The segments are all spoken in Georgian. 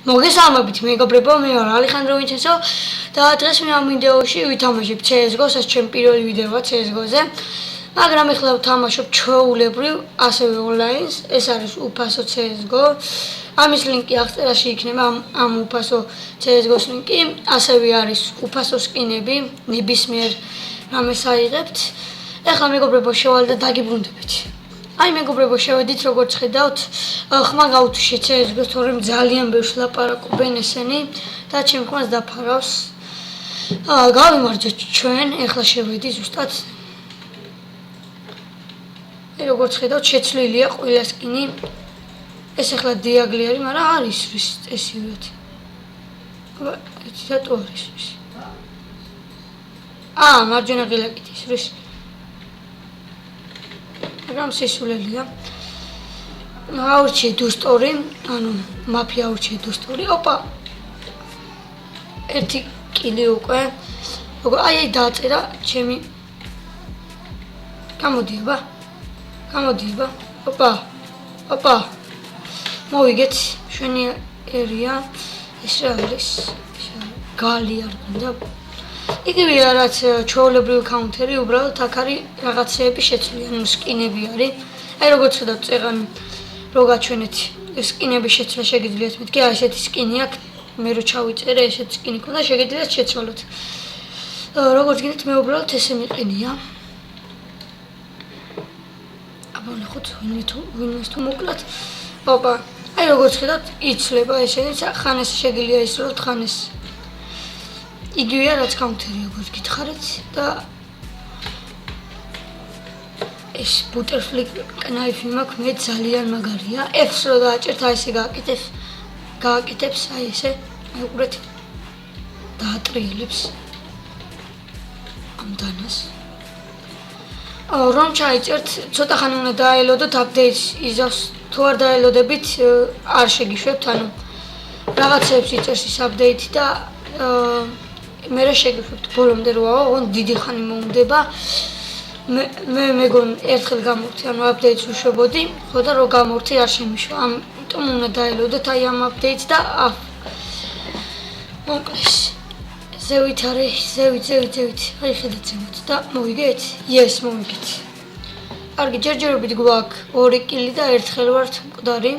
მოგესალმებით მეგობრებო, მე ვარ ალეხანდრო ვინჩენსო და დღეს მე ამ ვიდეოში ვითამაშებ CS:GO-ს, ეს ჩემი პირველი ვიდეოა CS:GO-ზე. მაგრამ ეხლა ვთამაშობ ჩვეულებრივ, ასევე ონლაინს, ეს არის უფასო CS:GO. ამის ლინკი აღწერაში იქნება ამ უფასო CS:GO-s ლინკი, ასევე არის უფასო სკინები, ნებისმიერ რამეს აიღებთ. ეხლა მეგობრებო, შევალ და დაგიბრუნდებით. აი მეგობრებო, შევედით როგორც ხედავთ, ხმა გავუთიშე CS:GO-ს, თორემ ძალიან ბევრს ლაპარაკობენ ესენი და ჩემ ხმას დაფარავს. გავიმარჯვეთ ჩვენ, ეხლა შევედი ზუსტად. აი როგორც ხედავთ, შეცვლილია ყველა სკინი. ეს ეხლა დიაგლი არის, მაგრამ არის რის წესივრად. აბა, ეს რატო არის ის? მარჯვენა ღილაკით ის რის. მაგრამ სისულელია. აურჩიე დუსტორი, ანუ მაფია აურჩიე დუსტორი. ოპა. ერთი კილი უკვე. აი დააწერა ჩემი. გამოდიება. ოპა. მოვიგეთ, შენი ერია. ეს რა არის? გალი არ გინდა. იგივეა რაც ჩვეულებრივი კაუნტერი, უბრალოდ აქ არის რაღაცეები შეცვლილი, ანუ სკინები არის. აი როგორც ხედავთ, წეღანი რო გაჩვენეთ, სკინების შეცვლა შეგიძლიათ მეთქი, აი ესეთი სკინი აქვს. მე რო ჩავიწერე, ესეთი სკინი ქონდა, შეგიძლიათ შეცვალოთ. როგორც გინდათ, მე უბრალოდ ესე მიყენია. აბა ნახოთ, ვინმეს თუ მოკლათ. ოპა, აი როგორც ხედავთ, იცვლება ესენი, ხან ეს შეგიძლია ისროლოთ, ხან ეს იგივეა რაც კაუნტერი როგორც გითხარით და ეს ბუტერფლიკ კნაიფი მაქვს, მე ძალიან მაგარია. F-ს რო დააჭერთ, აი ესე გააკეთებს, აი ესე, აი უყურეთ, დაატრიელებს ამ დანას. რომ ჩაიწერთ, ცოტა ხანი უნდა დაელოდოთ აპდეიტს იზავს, თუ არ დაელოდებით, არ შეგიშვებთ, ანუ რაღაცეებს იწერს ის აპდეიტი და მე რა შეგიშვებთ ბოლომდე როა, ოღონდ დიდი ხანი მოუნდება. მე მეგონ ერთხელ გამოვხდი, ანუ აპდეიტს უშვებოდი, ხო და რო გამოვხდი არ შემიშვა. ამიტომ უნდა დაელოდოთ აი ამ აპდეიტს და მოკლეს. ზევით არის, ზევით. აი ხედეთ ზევით და მოვიგეთ? Yes, მოვიგეთ. კარგი, ჯერჯერობით გვაქვს 2 კილი და ერთხელ ვართ მკვდარი.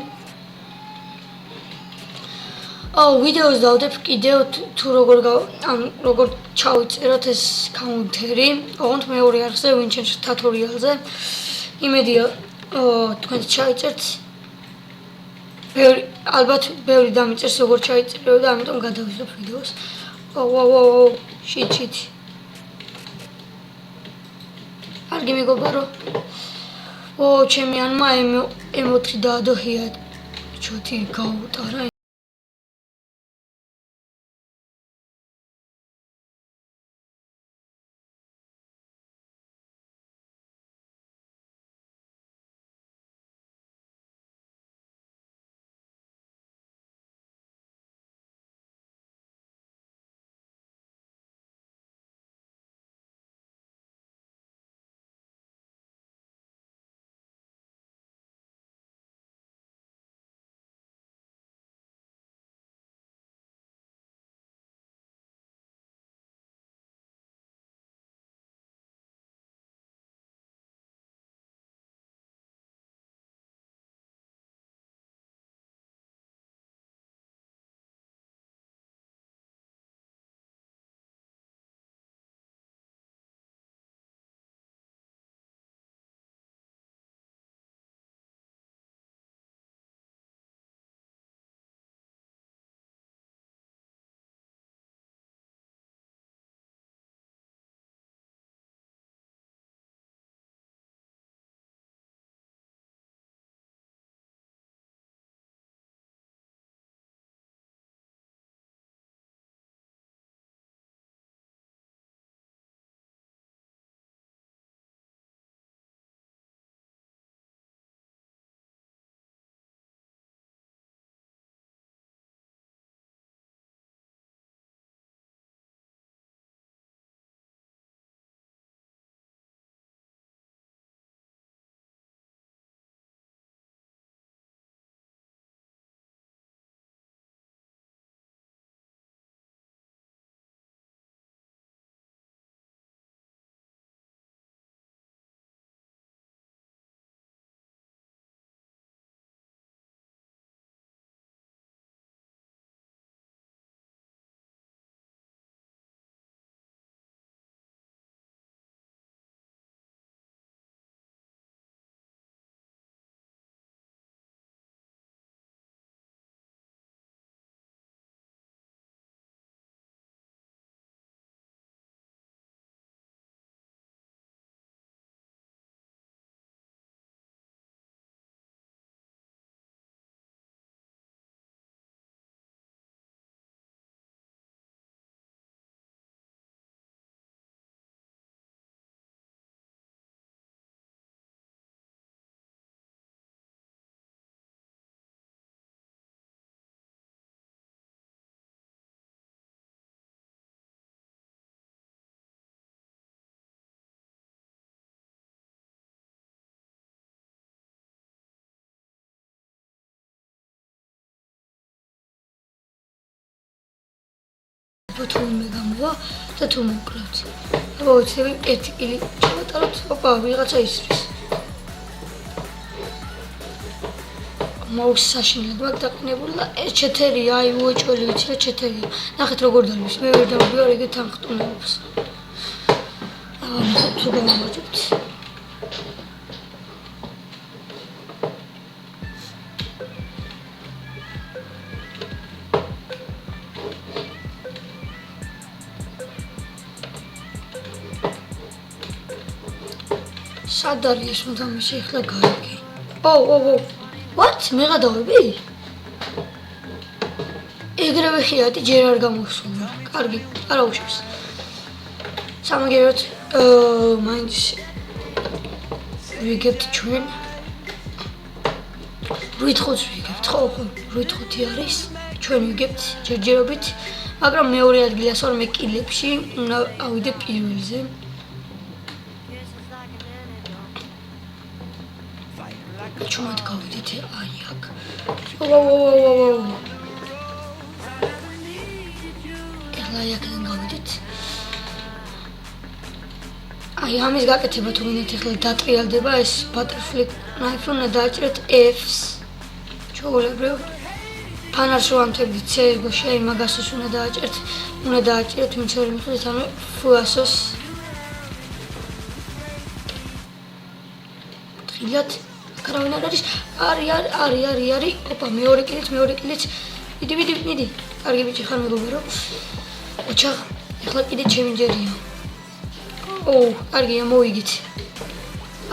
ვიდეოს დავდებ კიდევ თუ როგორ ჩავიწეროთ ეს კაუნტერი, ოღონდ მეორე არხზე ვინჩენს ტუტორიალზე. იმედია თქვენ ჩაიწერთ. ალბათ ბევრი დამიწერს როგორ ჩაიწერო და ამიტომ გადავიზრდებ ვიდეოს. შიტ. კარგი მეგობარო. ჩემი ანმა ემოთრი დაადოჰია. ჩოთი გაუტარა. თურმე გამოვა და თუ მოკრავთ. აბა ვიცები ერთი კილი ჩავატაროთ. ოპა, ვიღაცა ისრის. მაუს საშინლად მაქვს დაყნებული და ეს ჩეთერია, აი უეჭველი ვიცი რა ჩეთერია. ნახეთ როგორ დავის. მე ვერ დავდივარ ეგეთ ამხტუნეობს. თუ გამოვაჭებთ. სად არის ეს მოთამაშე ახლა გაიგე. ო. What? მე გადავები? ეგრევე ხიათი ჯერ არ გამოსულა. კარგი, არა უშავს. სამაგეროთ მაინც ვიგებთ ჩვენ. 8-5 ვიგებთ, ხო, 8-5 არის. ჩვენ ვიგებთ ჯერჯერობით, მაგრამ მეორე ადგილას ვარ მე კილებში, უნდა ავიდე პირველზე. ჩუმად გავიდეთ აი აქ. ეხლა აქედან გავიდეთ. აი ამის გაკეთება თუ გინდათ ეხლა დატრიალდება ეს butterfly knife უნდა დააჭრეთ F-ს. ჩაოლებრივ ფანარს რო ამთებდით CS:GO-ში აი მაგასაც უნდა დააჭრეთ ვინც ვერ მიხვდეთ ანუ Fuasos. ტრიალად არავინ არ არის. არის. ოპა, მეორე კილიც. მიდი. კარგი ბიჭი ხარ მეგობარო. ოჩა, ეხლა კიდე ჩემი ჯერია. კარგია, მოვიგით.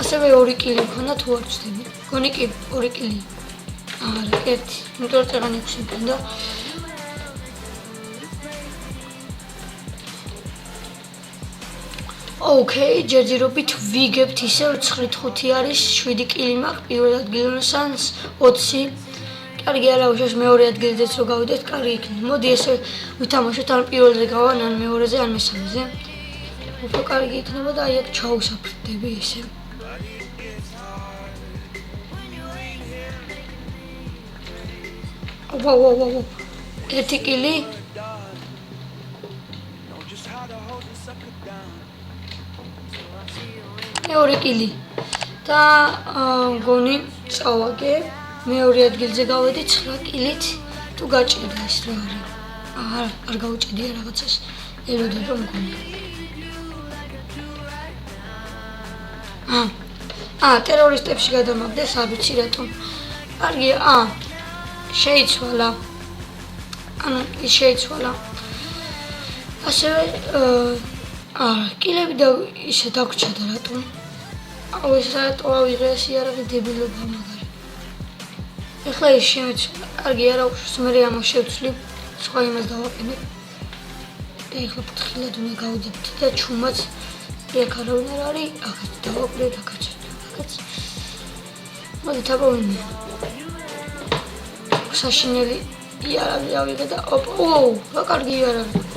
ასევე 2 კილი მქონდა თუ არ ვწდები. გონი კი 2 კილი. არა, ერთი. იმიტომ რომ წეღანი 6 მქონდა. Okay, ჯერჯერობით ვიგებთ ისევ 9-5 არის, 7 კილი მაქვს, პირველ ადგილზეც 20. კარგი არა უშავს მეორე ადგილზეც რო გავიდეთ, კარგი იქნება. მოდი ესე ვითამაშოთ ან პირველზე გავან, ან მეორეზე, ან მესამეზე. უფრო კარგი იქნება და აი აქ ჩაუსაფრთხდები ესე. ოპა. 1 კილი. მეორე კილი და გონი წავაგე მეორე ადგილზე გავედი 9 კილით თუ გაჭირდა ეს რა არის არ გავუჭედია რაღაცას ელოდება მგონი ტერორისტებში გადამაგდეს არ ვიცი რატომ კარგია შეიცვალა ანუ ის შეიცვალა ასევე კილები და ისე დაგვრჩა და რატომ აუ ეს რატო ავიღე ეს იარაღი დებილობა მაგარი ეხლა ის შემეცვალა კარგი არა უშავს მე ამას შევცვლი სხვა იმას დავაყენებ და ეხლა ფრთხილად უნდა გავდეთ და ჩუმაც იქ არავინ არ არის აქაც დავაყრეთ აქაც მოდით აბავინე საშინელი იარაღი ავიღე და რა კარგი იარაღი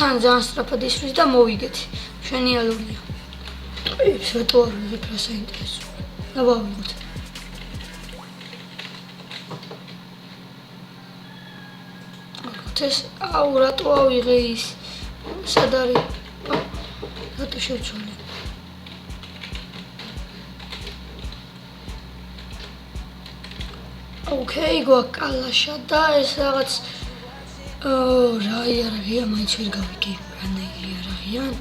თან ძალიან სწრაფად ისვრის და მოვიგეთ. ჟენიალურია. ეს რატო არ ვიღებ რა საინტერესო. დავავიღოთ. ეს რატო ავიღე ის? სად არის? რატო შევცვალე? ოკეი, გვაკალაშა და ეს რაღაც რა იარაღია, მაინც ვერ გავიგე, რანაირი იარაღიან.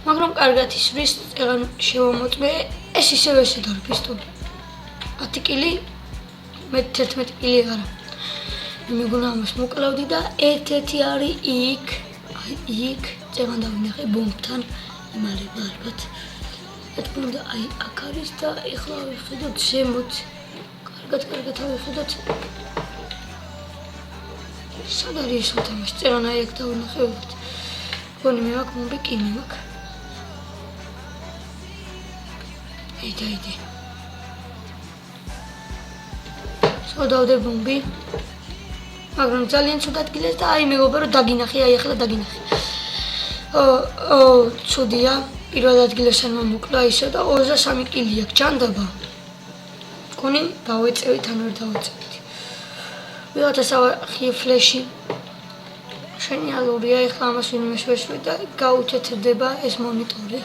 მაგრამ კარგად ისვრის, წეღან შევამოწმე, ეს ისევ ესე დარ პისტოლი. 10 კილი, მე 11 კილი არა. მეგონა ამას მოკლავდი და ერთ-ერთი არის იქ, იქ, წეღან დავინახე ბომბთან, იმალება ალბათ. ეთქმა აი აქ არის და ეხლა ვიხედოთ ზემოთ. კარგად ავიხედოთ. სად არის ეს მოთამაშე? წერან აი აქ დავინახეთ. გონი მე მაქვს მომბი კი მე მაქვს. იდი. სოდავდე ბომბი. მაგრამ ძალიან ცუდ ადგილას და აი მეგობარო დაგინახე, აი ახლა დაგინახე. ცუდია. პირველ ადგილასთან მომოკლა ისე და 23 კილი აქვს. ჯანდაბა. გონი დავეწევით ან ვერ დავეწევით. ვიღაცა სავარხი ფლეში ჟენიალურია, ეხლა ამას ვინმე შეშვი და გაუჩეთდება ეს მონიტორი.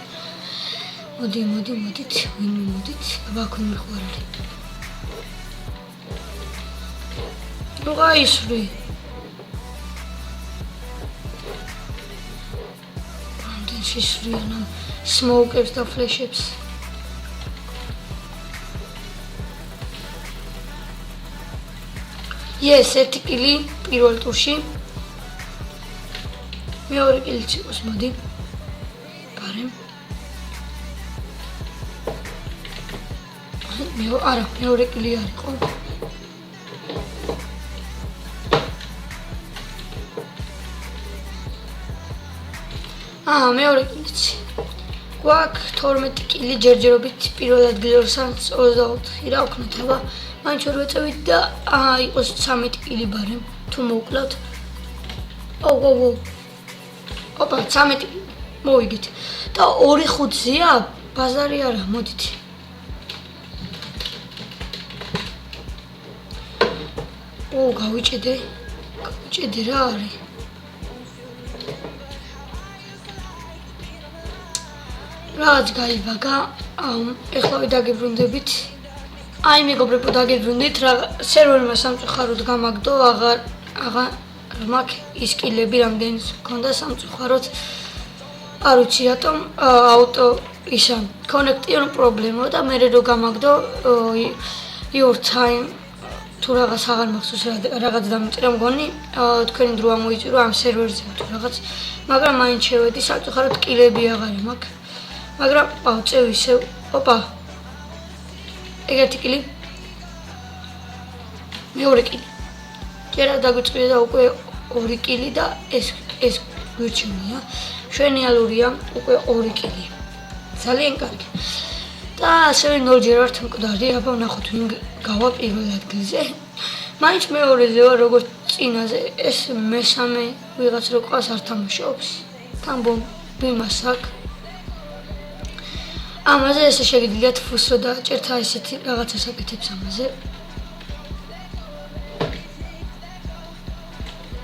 მოდით, ვინმე მოდით, ბაქო მიხوارული. რა ისრი? ამდენ შისრიანო სმოუკებს და ფლეშებს. Yes, ერთი კილი პირველ ტურში. მეორე კილიც იყოს, მოდი. პარემ. მეორე კილი არ იყო. მეორე კილიც. გვაქვს 12 კილი ჯერჯერობით პირველ ადგილოსან 24 რა ვქნათ, აბა მაინც ვერ ვეწევით და იყოს 13 კილი ბარემ თუ მოვკლავთ. ოპა 13 მოვიგეთ და 2 ხუთზეა ბაზარი არა, მოდით. გავიჭედე რა არის? რაც გაიბაგა, ეხლა დაგიბრუნდებით. აი მეგობრებო, დაგიბრუნდით, რა სერვერმა სამწუხაროდ გამაგდო, აღარ მაქვს ის კილები, რამდენიც მქონდა სამწუხაროდ. არ ვიცი რატომ აუტო ისა კონექტიონ პრობლემა და მე რო გამაგდო your time თუ რაღაც აღარ მახსოვს რაღაც დამიწერა მგონი თქვენი დრო ამოიწურო ამ სერვერზე თუ რაღაც, მაგრამ მაინც შევედი, სამწუხაროდ კილები აღარ მაქვს. მაგრამ წევ ისევ, ოპა. ეგეთი კილი. მეორე კილი. ჯერა დაგვიწყდა და უკვე 2 კილი და ეს გვირჩენია. შვენიალურია, უკვე 2 კილი. ძალიან კარგი. და ასევე 0 ჯერ ვართ მკვდარი, აბა ვნახოთ ვინ გავა პირველ ადგილზე. მაინც მეორეზე ვარ, როგორც წინაზე, ეს მესამე ვიღაც რო ყავს არ თამაშობს. თან ბომბიმას აქვს. ამაზე ესე შეგიძლიათ ფუსრო დააჭერთ, ესეთი რაღაცას აკეთებს ამაზე.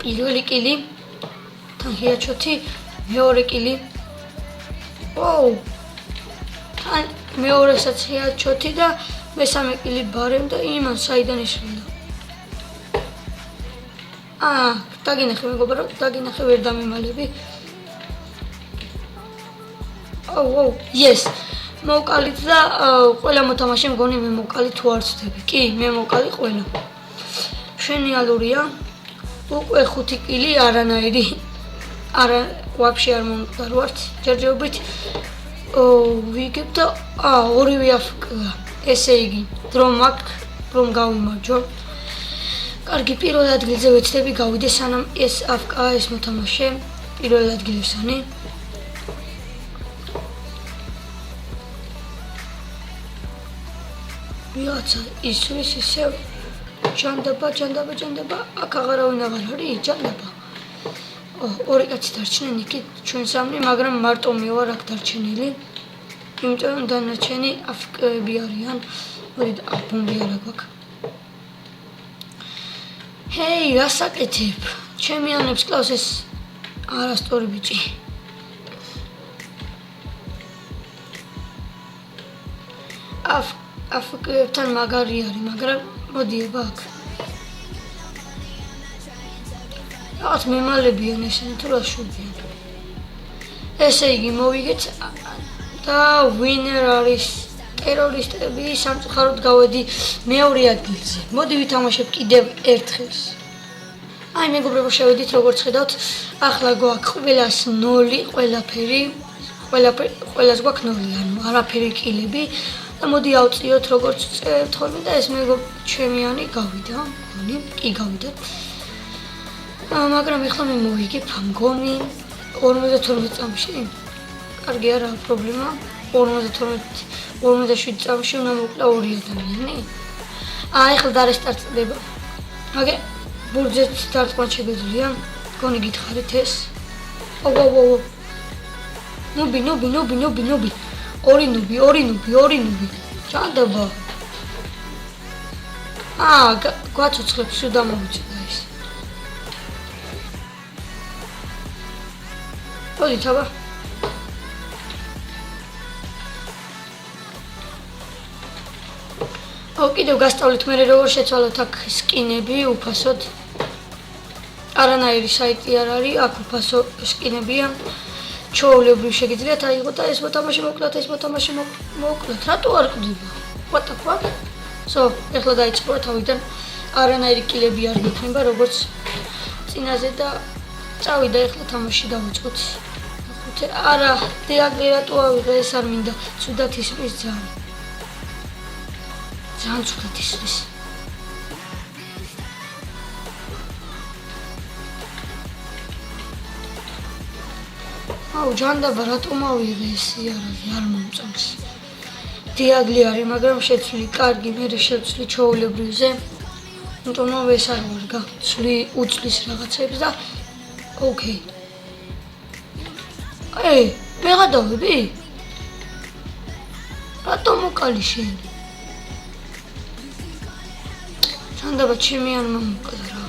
პირველი კილი, თან ჰიაჩოთი, მეორე კილი. თან მეორესაც ჰიაჩოთი და მესამე კილი ბარემ და იმან საიდან ისროდა. დაგინახე მეგობრო, დაგინახე ვერ დამიმალები. Yes. მოვკალით და ყველა მოთამაშე მგონი მე მოვკალი თუ არ ვწდები. კი, მე მოვკალი ყველა. შვენიალურია. უკვე 5 კილი არანაირი. არა, ვაფშე არ მომკვდარვართ. ჯერჯერობით ვიგებ და ორივე აფკა. ესე იგი, რომ გავიმარჯვო. კარგი, პირველ ადგილზე ვეცდები გავიდე, სანამ ეს აფკა ეს მოთამაშე პირველ ადგილოსანი. ვიღაცა ისვის ისევ ჯანდაბა, აქ აღარავინ აღარ არის, ჯანდაბა. ორი კაცი დარჩნენ იქით, ჩვენ სამნი, მაგრამ მარტო მე ვარ აქ დარჩენილი. იმიტომ რომ დანარჩენი აფკები არიან. მოდი ბომბი არა გვაქვს. ჰეი, რას აკეთებ? ჩემი ანებს კლავს ეს არასწორი ბიჭი. აფკებთან მაგარი არის, მაგრამ მოდი აბა აქ. რაღაც მემალებიან ესენი თუ რა შუბიან. ესე იგი მოვიგეთ და ვინერ არის ტერორისტები, სამწუხაროდ გავედი მეორე ადგილზე. მოდი ვითამაშებ კიდევ ერთხელს. აი მეგობრებო, შევედით როგორც ხედავთ, ახლა გვაქვს ყველას 0, ყველას გვაქვს 0, ანუ არაფერი კილები. და მოდი ავწიოთ როგორც წერთხოლმე და ეს ჩემიანი გავიდა, კი გავიდა. მაგრამ ეხლა მე მოვიგებ მგონი 52 წამში. კარგი არა პრობლემა. 57 წამში უნდა მოკლა 2 ადამიანი. ეხლა დარესტარტდება. აგე ბურჯეთ სტარტყვან შეგეძლია. მგონი გითხარით ეს. ნუბი. ორი ნუბი. ჭანდაბა. გვაცოცხლებს სულ დამოვიწყდა მოდით აბა. კიდევ გასწავლით მე როგორ შეცვალოთ აქ სკინები უფასოდ. არანაირი საიტი არ არის, აქ უფასო სკინებია. ჩაოლებრივ შეგიძლიათ აიღოთ და ეს მოთამაშე მოკლათ, ეს მოთამაშე მოკლათ. რატო არ ყდება? What the fuck? ეხლა დაიწყო თავიდან არანაირი კილები არ გექნება, როგორც წინაზე და წავიდა ეხლა თამაში დავიწყოთ. არა, დიაგნოზი რატო ავიღე, ეს არ მინდა. ცუდად ისმის ძალიან. ძალიან ცუდად ისმის. ჯანდაბა რატომ ავიღე ეს იარაღი არ მომწონს. დიაგლი არის, მაგრამ შეცვლი კარგი, მე შეცვლი ჩაოლებრივზე. იმიტომ რომ ეს არ ვარგა, ცვლი უცლის რაღაცებს და ოკეი. მე გადავები? რატომ უკალი შენ? ჯანდაბა ჩემი არ მომკვდა რა.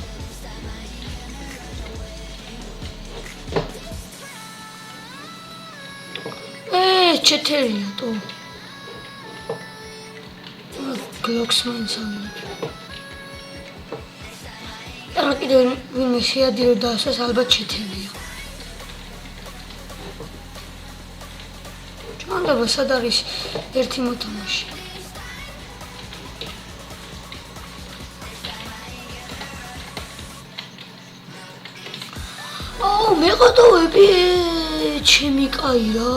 ჩეთერია თუ გლოქს მაინცავი. არა კიდევ ვინმე შეადიოდა ასას ალბათ ჩეთერია. ჯანდაბა სად არის ერთი მოთამაშე? მე გადავები ჩემი კაი რა.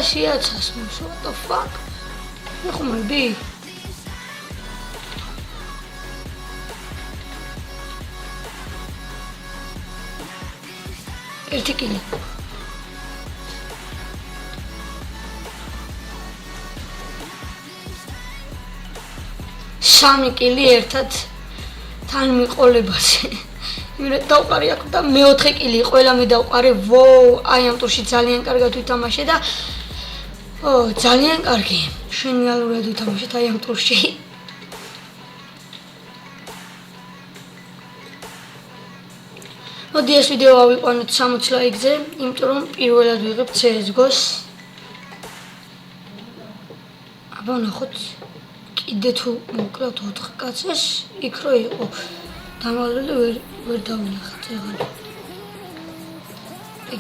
შეაცას მოს, what the fuck? ხომები? ერთი კილი. სამი კილი ერთად თან მიყოლებაზე. მე დავყარი აქ და მეოთხე კილი ყველა მე დავყარე. ვოუ, აი ამ ტურში ძალიან კარგად ვითამაშე და ძალიან კარგი. ჟენიალურად ვითამაშეთ აი ამ ტურში. მოდი ეს ვიდეო ავიყვანოთ 60 ლაიქზე, იმიტომ რომ პირველად ვიღებ CS:GO-ს. აბა ნახოთ. კიდე თუ მოკლავთ 4 კაცს, იქ რო იყო. დამალული ვერ დავინახეთ ეგარი.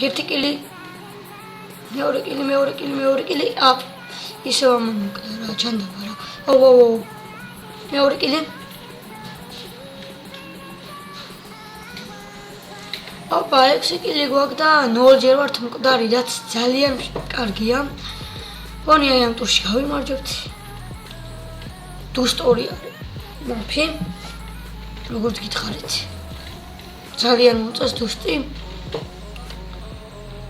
ერთი კილი მეორე კილი აპ ისევ ამომკვდა რა ჯანდაბა რა. მეორე კილი ოპა 6 კილი გვაქვს და 0 ჯერ ვართ მკვდარი, რაც ძალიან კარგია. გონია ამ ტურში გავიმარჯვებთ. დუსტორი არის. მოფი როგორც გითხარით. ძალიან მოწონს დუსტი.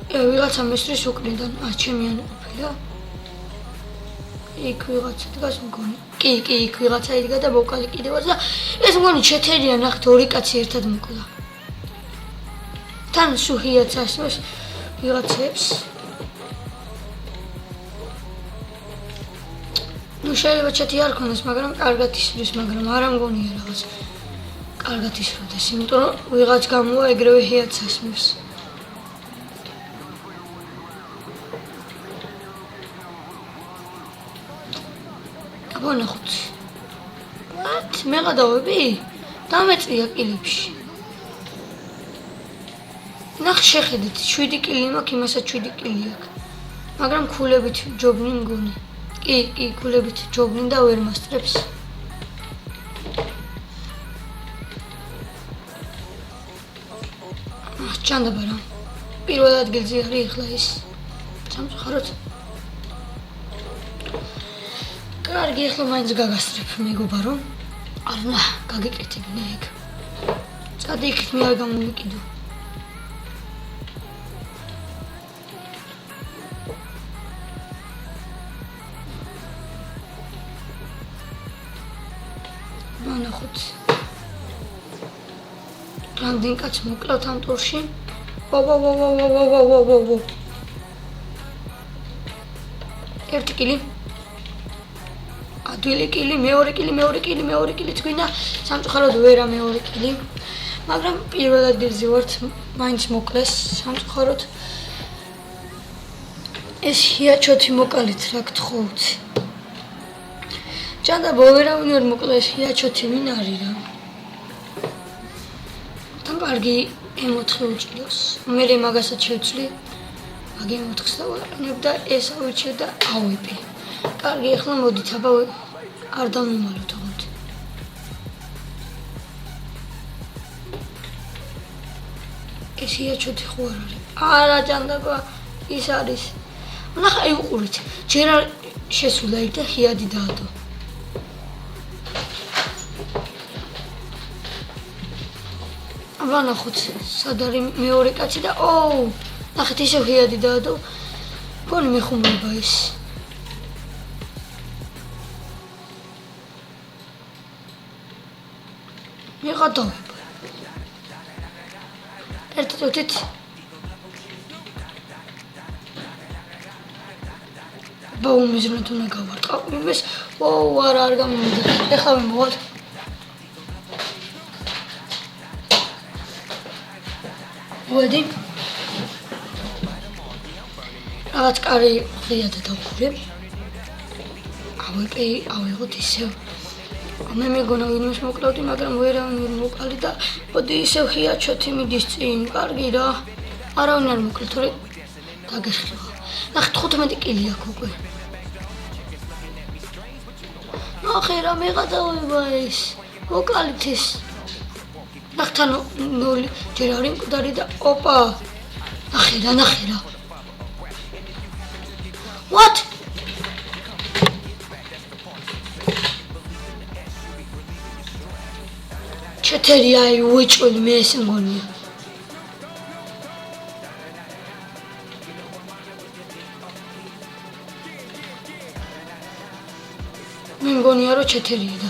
ვიღაცა მესრის უკნიდან ჩემიანი ყოფილა. იქ ვიღაცა დგას მგონი. კი, იქ ვიღაცა იდგა და მოკალი კიდევაც და ეს მგონი ჩეთერია ნახეთ ორი კაცი ერთად მოკლა. თან სუჰიაც ასმოს ვიღაცებს. შეიძლება ჩეთი არ ქონდეს, მაგრამ კარგად ისმის, მაგრამ არა მგონია რაღაც კარგად ისმოდეს, იმიტომ რომ ვიღაც გამოა ეგრევე ჰიაც ასმოს. აბა ნახოთ. მე გადავები? დამეწია კილებში. ნახ შეხედეთ, 7 კილი მაქვს, იმასაც 7 კილი აქვს. მაგრამ ქულებით ჯობნი მგონი. კი, ქულებით ჯობნი და ვერ მასწრებს. ჯანდაბა რა. პირველ ადგილზე არის ახლა ის. სამწუხაროდ. კარგი, ახლა მაინც გაგასწრებ, მეგობრებო რომ არა, გაგეკეთებინა ეგ. წადი იქით მე არ გამომიკიდო. ნახოთ. რამდენ კაც მოკლავთ ამ ტურში? ვო. ერთი კილი. ადვილი კილი, მეორე კილიც გვინდა, სამწუხაროდ ვერა მეორე კილი. მაგრამ პირველ ადგილზე ვართ, მაინც მოკლეს სამწუხაროდ. ეს ჰიაჩოთი მოკალით რა გთხოვთ. ჯანდაბო ვერავინ არ მოკლეს, ჰიაჩოთი ვინ არის რა. თან კარგი M4 უჭირავს. მე მაგასაც შევცვლი. მაგ M4-ს დავაყენებ და ეს ავირჩიე და ავიპი. კარგი, ახლა მოდით, აბა არ დამიმალოთ ოღონდ. ეს ჰიაჩოთი ხო არ არის? არა ჯანდაბა, ის არის. ნახე უყურით. ჯერ არ შესულა იქ და ჰიადი დაადო. აბა ნახოთ, სად არის მეორე კაცი და ნახეთ ისევ ჰიადი დაადო. მგონი მეხუმრება ის. მიყადავ. ერთად ბაუმიზრნად უნდა გავარტყავ იმეს. არა არ გამომიდა. ეხლა ვიმოვალ. ვედი. რაღაც კარი ხდია და დავხურე. ავიღოთ ისევ. მე მეგონა ვინმეს მოკლავდი, მაგრამ ვერავინ მოკალი და მოდი ისევ ჰიაჩოთი მიდის წინ. კარგი რა. არავინ არ მოკლე, თორე დაგეხება. ნახე 15 კილი აქვს უკვე. ნახე რა მეღადავება ეს. მოკალით ეს. ნახთან 0 ჯერ არის მკვდარი და ოპა. ნახე რა. What? ჩეთერი აი უეჭველი მე ეს მგონია. მე მგონია რომ ჩეთერია და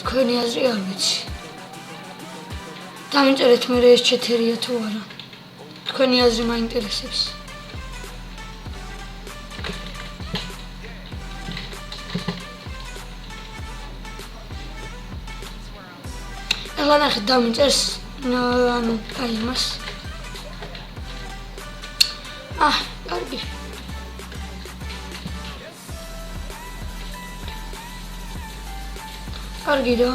თქვენი აზრი არ ვიცი. დამიწერეთ მე ეს ჩეთერია თუ არა. თქვენი აზრი მაინტერესებს. ახლა ნახეთ დამიწერს ანუ აი იმას. კარგი. კარგი რა.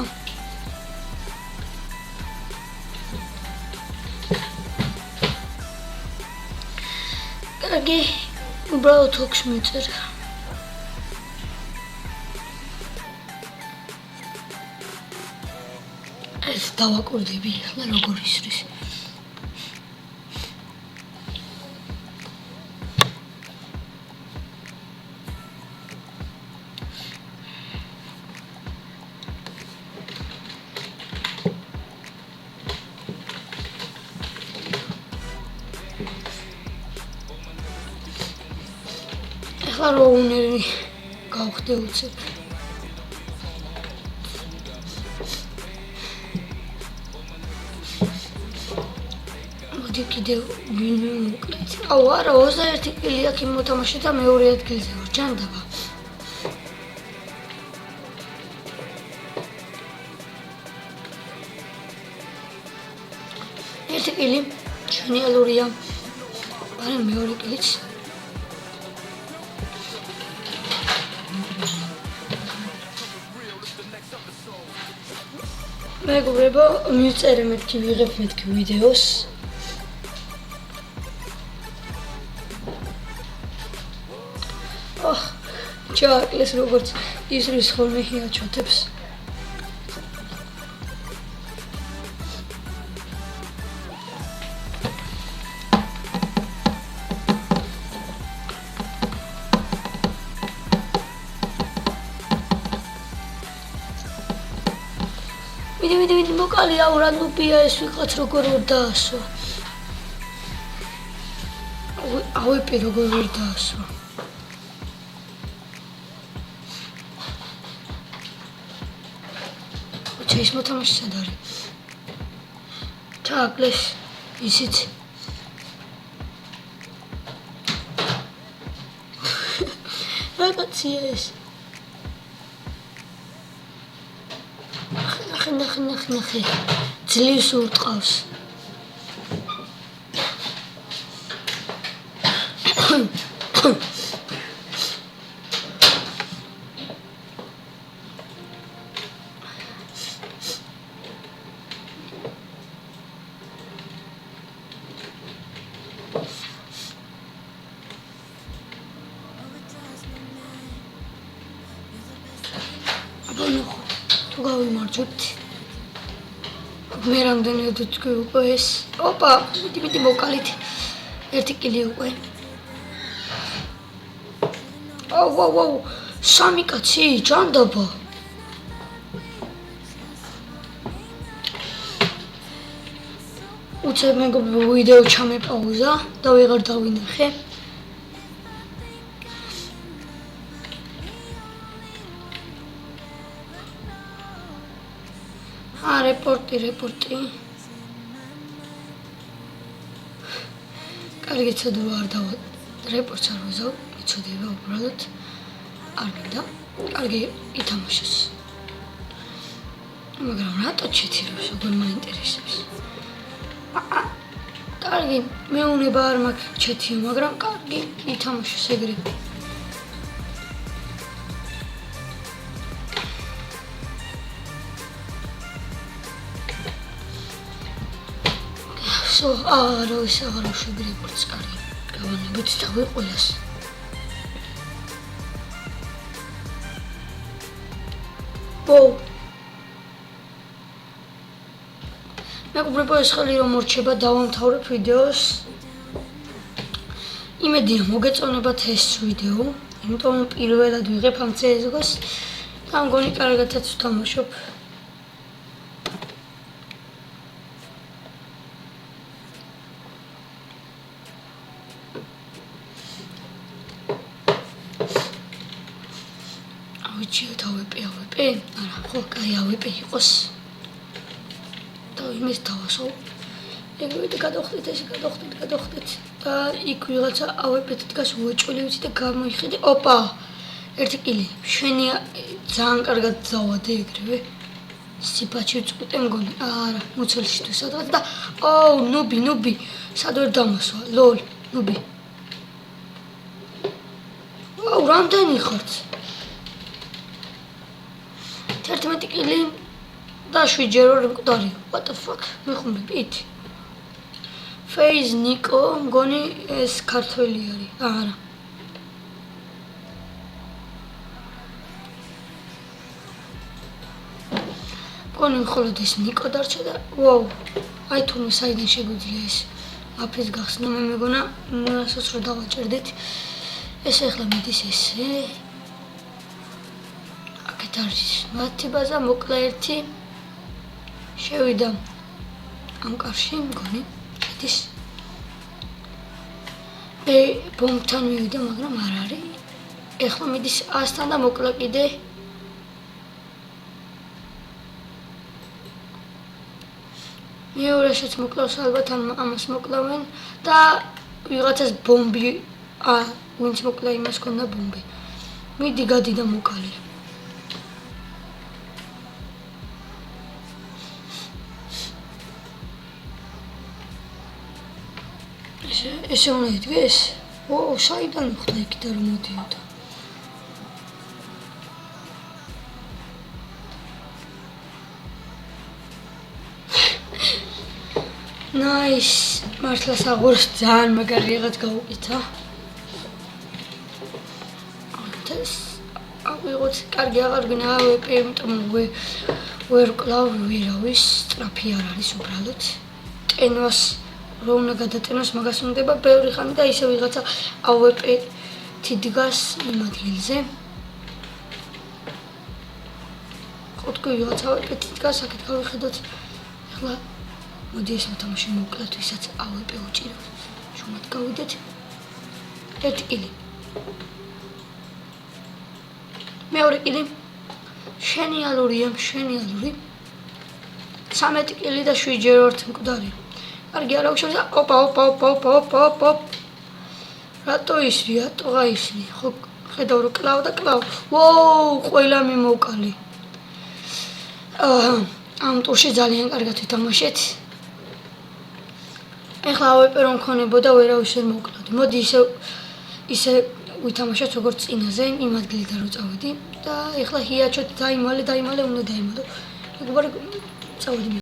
კარგი. უბრალოდ თოქს მიწერა. ეს დავაკურდები ახლა როგორ ისრის. ახლა რო უნერი გავხდე უცებ. კიდევ ვინმე მოკლეთ. არა 21 კილი აქვს მოთამაშე და მეორე ადგილზე ვარ. ჯანდაბა. ერთი კილი ჟენიალურია. მაგრამ მეორე კილიც მეგობრებო, მივწერე მეთქი ვიღებ მეთქი ვიდეოს. ჩააკლეს როგორც ისრის ხოლმე ჰიაჩოთებს. ვიდი მოკალი აურა ნუპია ეს ვიღაც როგორ დაასვა. ავიპი როგორ ვერ დაასვა. ის მოთამაშე სად არის? ჩააკლეს ისიც. რა კაცია ეს? ნახე. ძლივს ურტყავს. თუ გავიმარჯვებთ მე რამდენი თქვი უკვე ეს ოპა მეტი მოკალით ერთი კილი უკვე აუ სამი კაცი ჯანდაბა უცებ მეგობრებო ვიდეო ჩამეპაუზა და ვეღარ დავინახე რეპორტი კარგი ცოდვა არ დავა რეპორტს არ ვაზავ იცოდება უბრალოდ არ მინდა კარგი ითამაშოს მაგრამ რატო ჩეთიროს როგორ მაინტერესებს კარგი მეუნება არ მაქვს ჩეთიო მაგრამ კარგი ითამაშოს ეგრე არა ის აღარ ვშვები რეპორტს კარგი გავანებით თავი ყველას მეგობრებო ეს ხელი რომ მორჩება დავამთავრებ ვიდეოს იმედია მოგეწონებათ ეს ვიდეო იმიტომ პირველად ვიღებ ამ CS:GO-ს და მგონი კარგადაც ვთამაშობ ავეპე არა ხო კაი ავეპე იყოს და იმის დავასო ეგრევე გადავხდით ეს გადავხდით და იქ ვიღაცა ავეპეთ დგას უეჭველი ვიცი და გამოიხედე ოპა ერთი კილი შენია ძალიან კარგად დავადე ეგრევე სიფაჩი ვწყვიტე მგონი არა მუცელში თუ სადღაც და ნუბი სად ვერ დამასვა ლოლ ნუბი რამდენი ხართ 11 კილი და 7 ჯერ ვერ მკვდარი. What the fuck? მიხუმებით. Phase Nico, მგონი ეს ქართველი არის. არა. მგონი მხოლოდ ეს Nico დარჩა და ვაუ. აი თურმე საიდან შეგვიძლია ეს აფრის გახსნა მე მეგონა ნუასოს რო დავაჭერდეთ. ეს ახლა მიდის ესე. არის მათი ბაზა მოკლა ერთი შევიდა ამ კარში მგონი ედის ბომბთან მივიდა მაგრამ არ არის ეხლა მიდის 100-თან და მოკლა კიდე მეორეშიც მოკლავს ალბათ ამას მოკლავენ და ვიღაცას ბომბი ვინც მოკლა იმას ქონდა ბომბი მიდი გადი და მოკალი ესე უნდა იდგეს? საიდან ხვდა იქით რომ მოდიოდა? Nice. მართლა საღურს ძალიან მაგარი რაღაც გავუკითა. ეს ავიღოთ კარგი აღარ გნა ვეპი, იმიტომ ვერ კლავ ვერავის სტრაფი არ არის უბრალოდ. ტენვას რო უნდა გადატენოს მაგას უნდება ბევრი ხანი და ისე ვიღაცა ავეპეთი დგას იმ ადგილზე. ხუთკი ვიღაცა ავეპეთი დგას, აქეთ გავიხედოთ. ახლა მოდი ეს მოთამაშე მოკლათ, ვისაც ავეპე უჭირავს. შუმად გავიდეთ. ერთი კილი. მეორე კილი. შენიალურია, შენიალური. 13 კილი და 7 ჯერ ვართ მკვდარი. კარგი არა უშავს და ოპა. რატო ისრი, რატოღა ისრი? ხო ხედავ რომ კლავ და კლავ. ვოუ, ყველა მიმოვკალი. ამ ტურში ძალიან კარგად ვითამაშეთ. ეხლა ავეპე რომ მქონებოდა ვერავის ვერ მოვკლავდი. მოდი ისე ვითამაშოთ როგორც წინაზე, იმ ადგილიდან რომ წავედი და ეხლა ჰიაჩოთ დაიმალე უნდა დაიმალო. ეგ წავედი.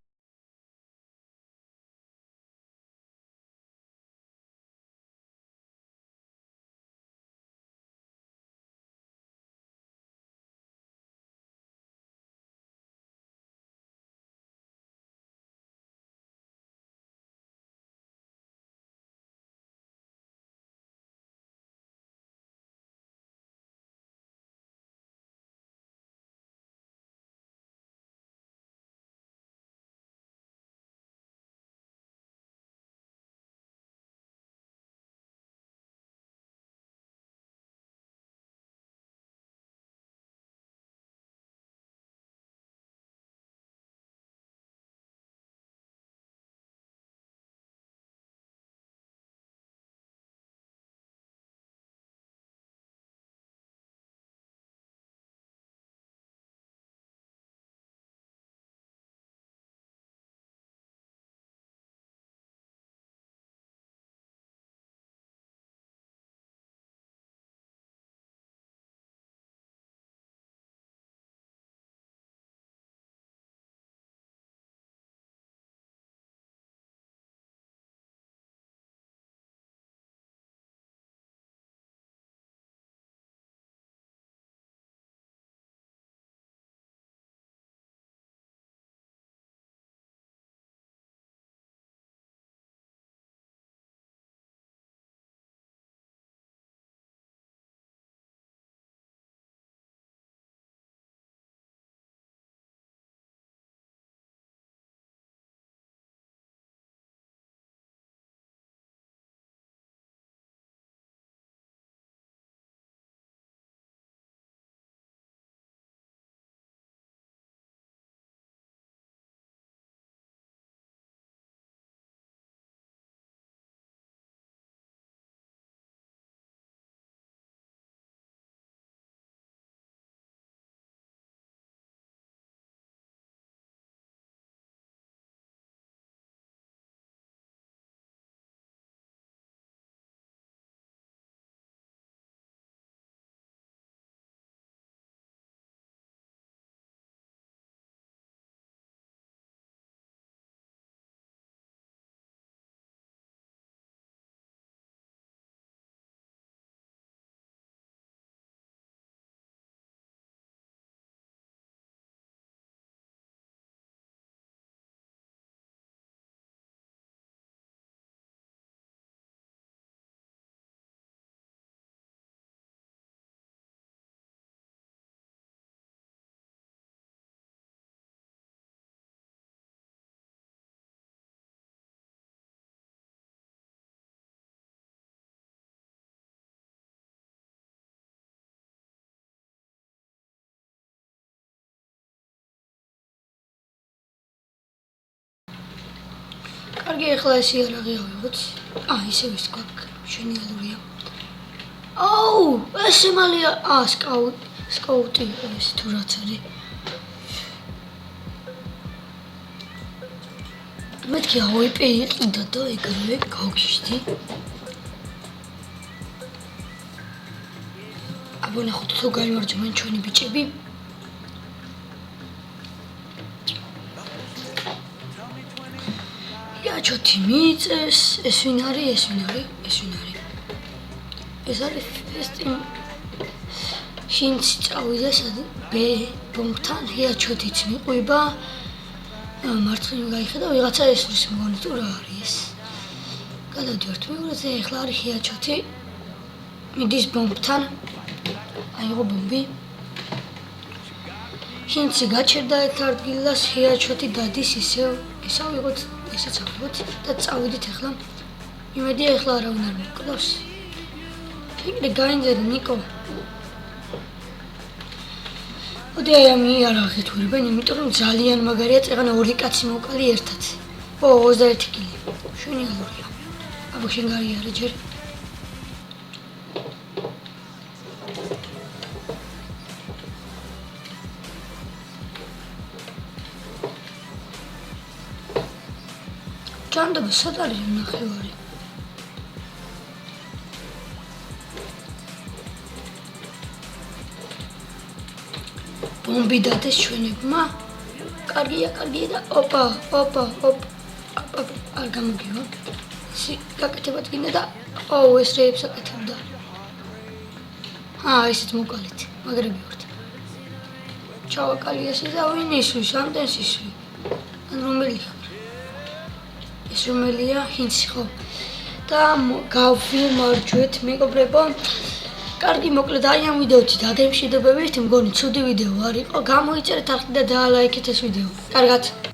კარგი, ეხლა ეს იარაღი ავიღოთ. ისე ვის გვაქვს, ჟენიალურია. ესე მალია, სკაუტი ეს თუ რაც არის. მეთქი ავეპე იყიდა და ეგრევე გავგიშდი. აბონახოთ თუ გაიმარჯვენ ჩვენი ბიჭები. ჩოთი მიწეს, ეს ვინ არის? ეს არის ფესტიმ შინც წავიდა ბომბთან ჰიაჩოთიც მიყვება. მარცხნივ გაიხედა ვიღაცა ესვრის მგონი თუ რა არის ეს. გადავდივართ მეორეზე, ეხლა არის ჰიაჩოთი. მიდის ბომბთან. აიღო ბომბი. შინცი გაჩერდა ერთ ადგილას, ჰიაჩოთი დადის ისევ, ეს ავიღოთ. ესეც ავიღოთ და წავიდით ახლა. იმედია ახლა არავინ არ მოკლავს. ეგრე გაინძედი ნიკო. მოდი ამ იარაღით ვირბენ, იმიტომ რომ ძალიან მაგარია, წეგანა ორი კაცი მოვკალი ერთად. 21 კილი. ჟენიალურია. აბა შენ გაიარე ჯერ. ჭანდობა სად არის ნახევარი? ბომბი დადეს ჩვენებმა. კარგია და ოპა. არ გამოგივა. გაკეთებად გინდა და ეს რეებს აკეთებდა. ესეთ მოკალით, მაგრები ვართ. ჩავაკალი ესე და ვინ ისვის, ამდენს ისვი. ან რომელი ხარ? ეს რომელია? ჰინცი ხო? და გავიმარჯვეთ, მეგობრებო. კარგი, მოკლედ აი ამ ვიდეოთი დაგემშვიდობებით, მგონი ცუდი ვიდეო არ იყო. გამოიწერეთ არხი და დაალაიქეთ ეს ვიდეო. კარგად.